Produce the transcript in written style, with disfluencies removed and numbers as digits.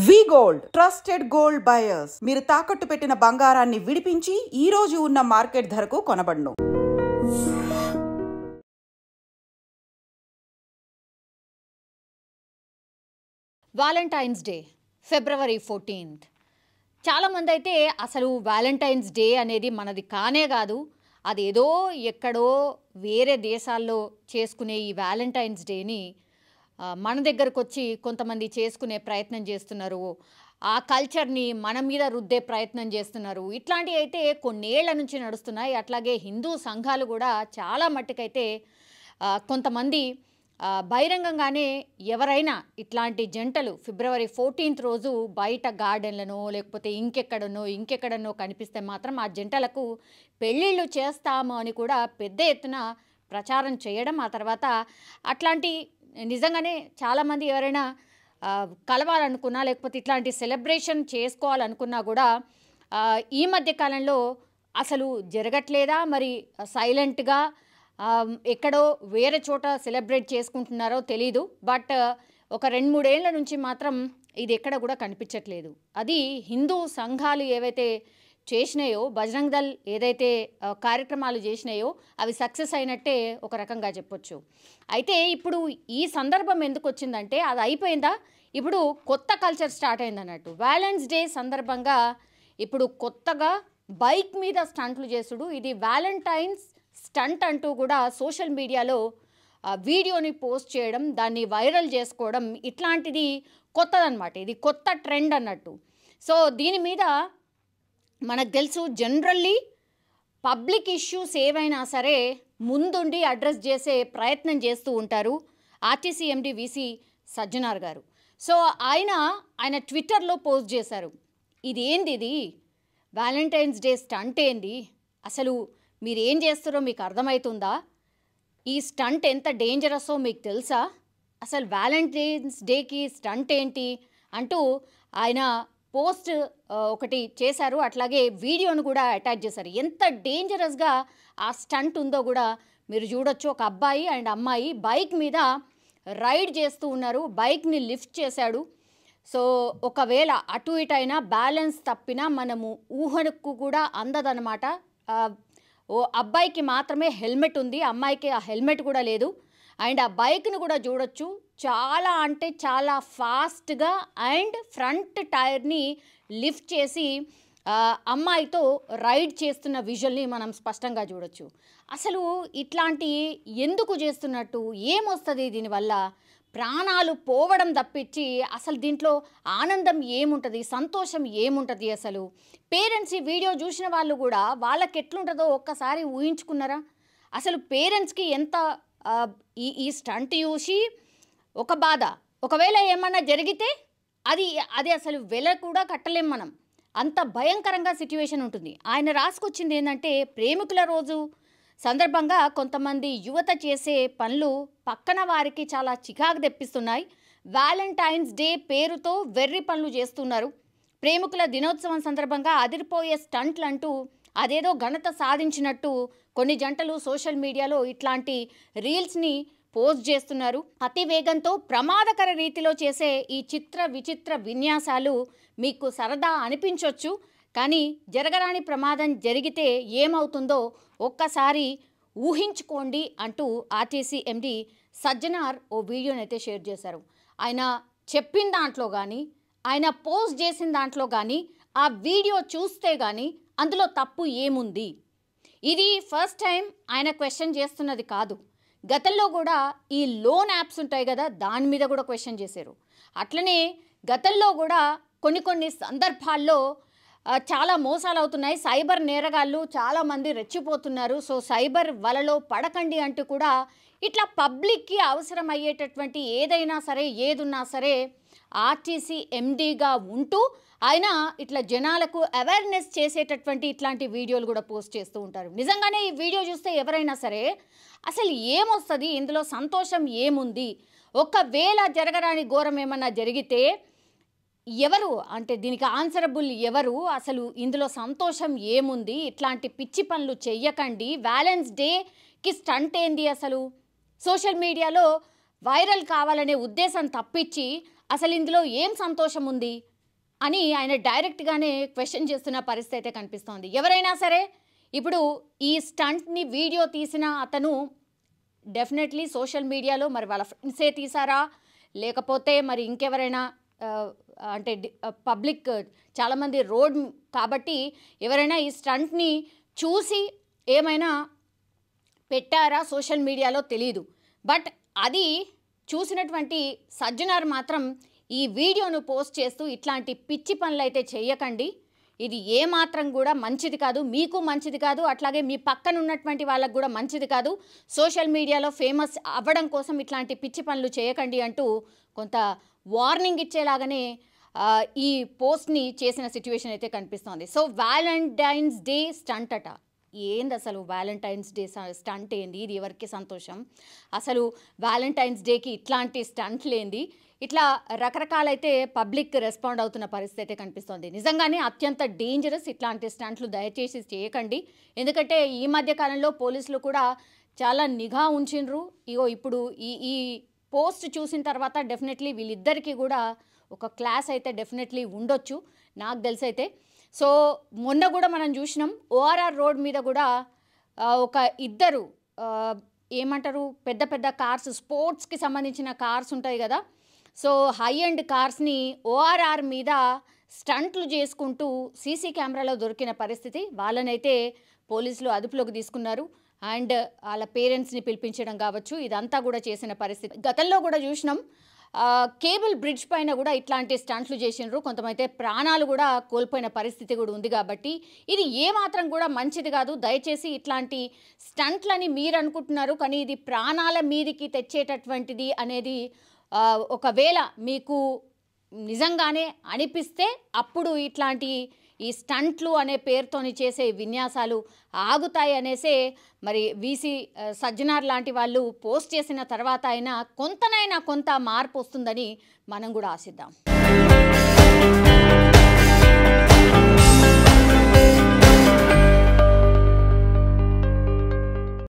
వి gold trusted gold buyers మీరు తాకట్టు పెట్టిన బంగారాన్ని విడిపించి ఈ రోజు ఉన్న మార్కెట్ ధరకు కొనబడును. వాలెంటైన్స్ డే ఫిబ్రవరి 14th. చాలామంది అయితే అసలు వాలెంటైన్స్ డే అనేది మనది కానే కాదు, అదేదో ఎక్కడో వేరే దేశాల్లో చేసుకునే ఈ వాలెంటైన్స్ డేని మన దగ్గరకు వచ్చి కొంతమంది చేసుకునే ప్రయత్నం చేస్తున్నారు, ఆ కల్చర్ని మన మీద రుద్దే ప్రయత్నం చేస్తున్నారు. ఇట్లాంటివి అయితే కొన్నేళ్ల నుంచి నడుస్తున్నాయి. అట్లాగే హిందూ సంఘాలు కూడా చాలా మట్టుకైతే కొంతమంది బహిరంగంగానే ఎవరైనా ఇట్లాంటి జంటలు ఫిబ్రవరి 14th రోజు బయట గార్డెన్లను లేకపోతే ఇంకెక్కడనో కనిపిస్తే మాత్రం ఆ జంటలకు పెళ్ళిళ్ళు చేస్తాము అని కూడా పెద్ద ఎత్తున ప్రచారం చేయడం, ఆ తర్వాత అట్లాంటి నిజంగానే చాలామంది ఎవరైనా కలవాలనుకున్నా లేకపోతే ఇట్లాంటి సెలబ్రేషన్ చేసుకోవాలనుకున్నా కూడా ఈ మధ్య కాలంలో అసలు జరగట్లేదా, మరి సైలెంట్గా ఎక్కడో వేరే చోట సెలబ్రేట్ చేసుకుంటున్నారో తెలీదు. బట్ ఒక 2-3 ఏళ్ల నుంచి మాత్రం ఇది ఎక్కడ కూడా కనిపించట్లేదు. అది హిందూ సంఘాలు ఏవైతే చేసినాయో, బజరంగ్ దళ్ ఏదైతే కార్యక్రమాలు చేసినాయో అవి సక్సెస్ అయినట్టే ఒక రకంగా చెప్పొచ్చు. అయితే ఇప్పుడు ఈ సందర్భం ఎందుకు వచ్చిందంటే అది అయిపోయిందా, ఇప్పుడు కొత్త కల్చర్ స్టార్ట్ అయింది అన్నట్టు. వ్యాలెంటైన్స్ డే సందర్భంగా ఇప్పుడు కొత్తగా బైక్ మీద స్టంట్లు చేసుడు, ఇది వ్యాలెంటైన్స్ స్టంట్ అంటూ కూడా సోషల్ మీడియాలో వీడియోని పోస్ట్ చేయడం, దాన్ని వైరల్ చేసుకోవడం, ఇట్లాంటిది కొత్తదన్నమాట. ఇది కొత్త ట్రెండ్ అన్నట్టు. సో దీని మీద మనకు తెలుసు, జనరల్లీ పబ్లిక్ ఇష్యూస్ ఏవైనా సరే ముందుండి అడ్రస్ చేసే ప్రయత్నం చేస్తూ ఉంటారు ఆర్టీసీ ఎండి వీసీ సజ్జనార్ గారు. సో ఆయన ట్విట్టర్లో పోస్ట్ చేశారు, ఇది వ్యాలెంటైన్స్ డే స్టంట్ ఏంది, అసలు మీరు ఏం చేస్తారో మీకు అర్థమవుతుందా, ఈ స్టంట్ ఎంత డేంజరస్సో మీకు తెలుసా, అసలు వ్యాలెంటైన్స్ డేకి స్టంట్ ఏంటి అంటూ ఆయన పోస్ట్ ఒకటి చేశారు. అట్లాగే వీడియోను కూడా అటాచ్ చేశారు. ఎంత డేంజరస్గా ఆ స్టంట్ ఉందో కూడా మీరు చూడొచ్చు. ఒక అబ్బాయి అండ్ అమ్మాయి బైక్ మీద రైడ్ చేస్తూ ఉన్నారు, బైక్ని లిఫ్ట్ చేశాడు. సో ఒకవేళ అటు ఇటు అయినా బ్యాలెన్స్ తప్పినా మనము ఊహకు కూడా అందదనమాట. ఓ అబ్బాయికి మాత్రమే హెల్మెట్ ఉంది, అమ్మాయికి ఆ హెల్మెట్ కూడా లేదు. అండ్ ఆ బైక్ను కూడా చూడొచ్చు, చాలా అంటే చాలా ఫాస్ట్గా అండ్ ఫ్రంట్ టైర్ని లిఫ్ట్ చేసి అమ్మాయితో రైడ్ చేస్తున్న విజువల్ని మనం స్పష్టంగా చూడొచ్చు. అసలు ఇట్లాంటి ఎందుకు చేస్తున్నట్టు, ఏమొస్తుంది దీనివల్ల, ప్రాణాలు పోవడం తప్పించి అసలు దీంట్లో ఆనందం ఏముంటుంది, సంతోషం ఏముంటుంది? అసలు పేరెంట్స్ ఈ వీడియో చూసిన వాళ్ళు కూడా వాళ్ళకి ఎట్లుంటుందో ఒక్కసారి ఊహించుకున్నారా? అసలు పేరెంట్స్కి ఎంత ఈ స్టంట్ చూసి ఒక బాధ, ఒకవేళ ఏమన్నా జరిగితే అది అసలు వెల కూడా కట్టలేం మనం, అంత భయంకరంగా సిట్యువేషన్ ఉంటుంది. ఆయన రాసుకొచ్చింది ఏంటంటే, ప్రేమికుల రోజు సందర్భంగా కొంతమంది యువత చేసే పనులు పక్కన వారికి చాలా చికాకు తెప్పిస్తున్నాయి. వ్యాలెంటైన్స్ డే పేరుతో వెర్రి పనులు చేస్తున్నారు. ప్రేమికుల దినోత్సవం సందర్భంగా అదిరిపోయే స్టంట్లు అంటూ అదేదో ఘనత సాధించినట్టు కొన్ని జంటలు సోషల్ మీడియాలో ఇట్లాంటి రీల్స్ని పోస్ట్ చేస్తున్నారు. అతి వేగంతో ప్రమాదకర రీతిలో చేసే ఈ విచిత్ర విన్యాసాలు మీకు సరదా అనిపించవచ్చు, కానీ జరగరాని ప్రమాదం జరిగితే ఏమవుతుందో ఒక్కసారి ఊహించుకోండి అంటూ ఆర్టీసీ ఎండి సజ్జనార్ ఓ వీడియోని అయితే షేర్ చేశారు. ఆయన చెప్పిన దాంట్లో కానీ, ఆయన పోస్ట్ చేసిన దాంట్లో కానీ, ఆ వీడియో చూస్తే కానీ అందులో తప్పు ఏముంది? ఇది ఫస్ట్ టైం ఆయన క్వశ్చన్ చేస్తున్నది కాదు. గతంలో కూడా ఈ లోన్ యాప్స్ ఉంటాయి కదా, దాని మీద కూడా క్వశ్చన్ చేశారు. అట్లనే గతంలో కూడా కొన్ని సందర్భాల్లో చాలా మోసాలు అవుతున్నాయి, సైబర్ నేరగాళ్ళు చాలామంది రెచ్చిపోతున్నారు, సో సైబర్ వలలో పడకండి అంటూ కూడా ఇట్లా పబ్లిక్కి అవసరం అయ్యేటటువంటి ఏదైనా సరే ఏదున్నా సరే ఆర్టీసీ ఎండీగా ఉంటూ ఆయన ఇట్లా జనాలకు అవేర్నెస్ చేసేటటువంటి ఇట్లాంటి వీడియోలు కూడా పోస్ట్ చేస్తూ ఉంటారు. నిజంగానే ఈ వీడియో చూస్తే ఎవరైనా సరే అసలు ఏమొస్తుంది, ఇందులో సంతోషం ఏముంది, ఒకవేళ జరగరాని ఘోరం ఏమన్నా జరిగితే ఎవరు అంటే దీనికి ఆన్సరబుల్ ఎవరు, అసలు ఇందులో సంతోషం ఏముంది, ఇట్లాంటి పిచ్చి పనులు చెయ్యకండి, వ్యాలెంటైన్స్ డేకి స్టంట్ ఏంది, అసలు సోషల్ మీడియాలో వైరల్ కావాలనే ఉద్దేశం తప్పించి అసలు ఇందులో ఏం సంతోషం ఉంది అని ఆయన డైరెక్ట్గానే క్వశ్చన్ చేస్తున్న పరిస్థితి అయితే కనిపిస్తోంది. ఎవరైనా సరే ఇప్పుడు ఈ స్టంట్ని వీడియో తీసిన అతను డెఫినెట్లీ సోషల్ మీడియాలో మరి వాళ్ళ ఫ్రెండ్సే తీసారా, లేకపోతే మరి ఇంకెవరైనా అంటే పబ్లిక్ చాలామంది రోడ్ కాబట్టి ఎవరైనా ఈ స్టంట్ని చూసి ఏమైనా పెట్టారా సోషల్ మీడియాలో తెలీదు. బట్ అది చూసినటువంటి సజ్జనార్ మాత్రం ఈ వీడియోను పోస్ట్ చేస్తూ ఇట్లాంటి పిచ్చి పనులు అయితే చేయకండి, ఇది ఏమాత్రం కూడా మంచిది కాదు, మీకు మంచిది కాదు, అట్లాగే మీ పక్కన ఉన్నటువంటి వాళ్ళకు కూడా మంచిది కాదు, సోషల్ మీడియాలో ఫేమస్ అవ్వడం కోసం ఇట్లాంటి పిచ్చి పనులు చేయకండి అంటూ కొంత వార్నింగ్ ఇచ్చేలాగానే ఈ పోస్ట్ని చేసిన సిచ్యువేషన్ అయితే కనిపిస్తోంది. సో వ్యాలంటైన్స్ డే స్టంట్ అట. ఏంది అసలు వ్యాలంటైన్స్ డే స్టంట్ ఏంది, ఇది ఎవరికి సంతోషం, అసలు వ్యాలంటైన్స్ డేకి ఇట్లాంటి స్టంట్లు ఏంది, ఇట్లా రకరకాలైతే పబ్లిక్ రెస్పాండ్ అవుతున్న పరిస్థితి అయితే కనిపిస్తోంది. నిజంగానే అత్యంత డేంజరస్, ఇట్లాంటి స్టంట్లు దయచేసి చేయకండి. ఎందుకంటే ఈ మధ్య కాలంలో పోలీసులు కూడా చాలా నిఘా ఉంచిండ్రు. ఇగో ఇప్పుడు ఈ పోస్ట్ చూసిన తర్వాత డెఫినెట్లీ వీళ్ళిద్దరికీ కూడా ఒక క్లాస్ అయితే డెఫినెట్లీ ఉండొచ్చు నాకు తెలిసైతే. సో మొన్న కూడా మనం చూసినాం ఓఆర్ఆర్ రోడ్ మీద కూడా ఒక ఇద్దరు ఏమంటారు పెద్ద పెద్ద కార్స్, స్పోర్ట్స్కి సంబంధించిన కార్స్ ఉంటాయి కదా, సో హై ఎండ్ కార్స్ని ఓఆర్ఆర్ మీద స్టంట్లు చేసుకుంటూ సీసీ కెమెరాలో దొరికిన పరిస్థితి. వాళ్ళనైతే పోలీసులు అదుపులోకి తీసుకున్నారు అండ్ వాళ్ళ పేరెంట్స్ని పిలిపించడం కావచ్చు, ఇదంతా కూడా చేసిన పరిస్థితి. గతంలో కూడా చూసినాం కేబుల్ బ్రిడ్జ్ పైన కూడా ఇట్లాంటి స్టంట్లు చేసినారు, కొంతమంది ప్రాణాలు కూడా కోల్పోయిన పరిస్థితి కూడా ఉంది. కాబట్టి ఇది ఏమాత్రం కూడా మంచిది కాదు. దయచేసి ఇట్లాంటి స్టంట్లని మీరు అనుకుంటున్నారు, కానీ ఇది ప్రాణాల మీదికి తెచ్చేటటువంటిది అనేది ఒకవేళ మీకు నిజంగానే అనిపిస్తే అప్పుడు ఇట్లాంటి ఈ స్టంట్లు అనే పేరుతోని చేసే విన్యాసాలు ఆగుతాయి అనేసే మరి వీసీ సజ్జనార్ లాంటి వాళ్ళు పోస్ట్ చేసిన తర్వాత అయినా కొంత మార్పు వస్తుందని మనం కూడా ఆశిద్దాం.